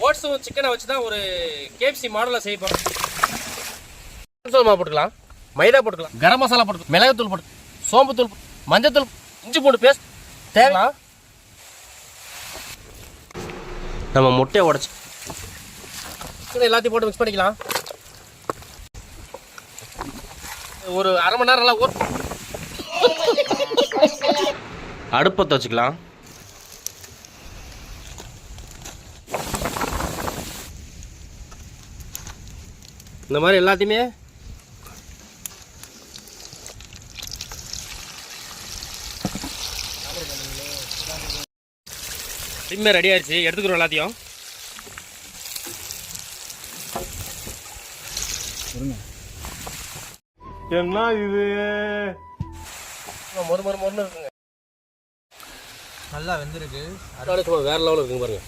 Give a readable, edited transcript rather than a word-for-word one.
ஓட்ஸும் சிக்கனை வச்சு தான் ஒரு கேஎஃப்சி மாடலில் செய்ய போகிறோம். மாவு போட்டுக்கலாம், மைதா போட்டுக்கலாம், கரம் மசாலா போட்டுக்கலாம், மிளகுத்தூள் போட்டு, சோம்புத்தூள், மஞ்சத்தூள், இஞ்சி பூண்டு பேஸ்ட் தேவையா. நம்ம முட்டையை உடைச்சி எல்லாத்தையும் போட்டு மிக்ஸ் பண்ணிக்கலாம். ஒரு அரை மணி நேரம் நல்லா அடுப்பத்தை வச்சுக்கலாம். இந்த மாதிரி எல்லாத்தையுமே சிம்மே ரெடி ஆயிடுச்சு. எடுத்துக்கிறோம் எல்லாத்தையும். என்ன இது மொறு மொறு மொறுன்னு இருக்குங்க. நல்லா வெந்திருக்கு. வேற லெவலில் இருக்குங்க பாருங்க.